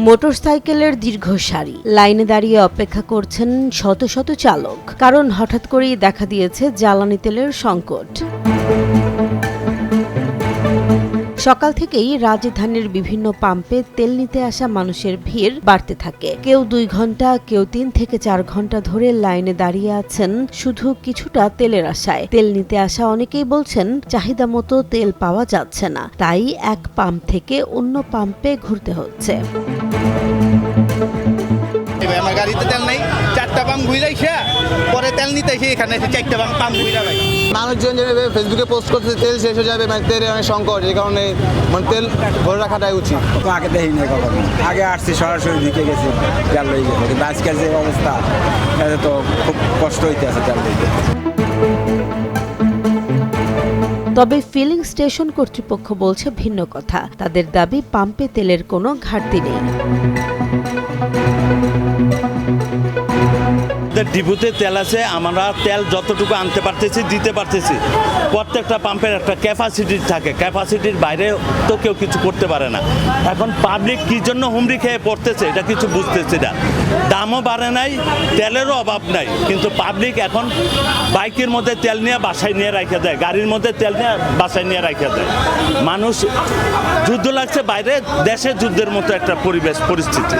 মোটরসাইকেলের দীর্ঘ সারি, লাইনে দাঁড়িয়ে অপেক্ষা করছেন শত শত চালক। কারণ হঠাৎ করেই দেখা দিয়েছে জ্বালানি তেলের সংকট। সকাল থেকেই রাজধানীর বিভিন্ন পাম্পে তেল নিতে আসা মানুষের ভিড় বাড়তে থাকে। কেউ 2 ঘন্টা, কেউ 3 থেকে 4 ঘন্টা ধরে লাইনে দাঁড়িয়ে আছেন শুধু কিছুটা তেলের আশায়। তেল নিতে আসা অনেকেই বলছেন চাহিদা মতো তেল পাওয়া যাচ্ছে না, তাই এক পাম্প থেকে অন্য পাম্পে ঘুরতে হচ্ছে। আমার গাড়িতে তেল নাই, 4টা পাম্প ঘুরাইছে, পরে তেল নিতে এসে এখানে 4টা পাম্প ঘুরা ভাই। মানুষজন যেভাবে ফেসবুকে পোস্ট করছে তেল শেষ হয়ে যাবে, মানে তেলের অনেক সংকট, এই কারণে মানে তেল ভরে রাখাটাই উচিত। তো আগে দেখিনি কখনো, আগে আসছি সরাসরি দিকে গেছি, তেল লই গেছে, কিন্তু আজকের যে অবস্থা তাতে তো খুব কষ্ট হইতে আছে তেল লইতে। তবে ফিলিং স্টেশন কর্তৃপক্ষ বলছে ভিন্ন কথা। তাদের দাবি পাম্পে তেলের কোনো ঘাটতি নেই। ডিপুতে তেল আছে, আমরা তেল যতটুকু আনতে পারতেছি, দিতে পারতেছি। প্রত্যেকটা পাম্পের একটা ক্যাপাসিটি থাকে, ক্যাপাসিটির বাইরে তো কেউ কিছু করতে পারে না। এখন পাবলিক কি জন্য হুমড়ি খেয়ে পড়তেছে এটা কিছু বুঝতেছি না। দামও বাড়ে নাই, তেলেরও অভাব নাই, কিন্তু পাবলিক এখন বাইকের মধ্যে তেল নিয়ে বাসায় নিয়ে রেখে দেয়, গাড়ির মধ্যে তেল নিয়ে বাসায় নিয়ে রেখে দেয়। মানুষ যুদ্ধ লাগছে বাইরে, দেশে যুদ্ধের মতো একটা পরিস্থিতি।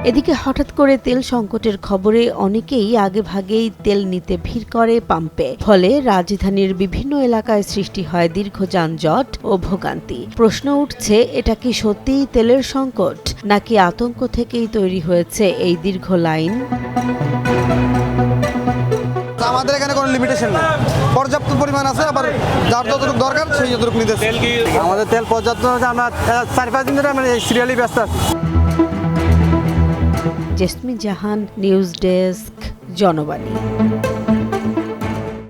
এদিকে হঠাৎ করে তেল সংকটের খবরে অনেকেই আগেভাগেই তেল নিতে ভিড় করে পাম্পে। ফলে রাজধানীর বিভিন্ন এলাকায় সৃষ্টি হয় দীর্ঘ যানজট ও ভোগান্তি। প্রশ্ন উঠছে, এটা কি সত্যিই তেলের সংকট, নাকি আতঙ্ক থেকেই তৈরি হয়েছে এই দীর্ঘ লাইন? আমাদের এখানে কোনো লিমিটেশন নেই, পর্যাপ্ত পরিমাণ আছে, আবার যার যতটুকু দরকার সেই যতটুকু নিতেছে। আমাদের তেল পর্যাপ্ত, আমরা 4-5 দিন ধরে আমরা এই সিরিয়ালি ব্যস্ত আছি। জেসমিন জাহান, নিউজ ডেস্ক, জনবাণী।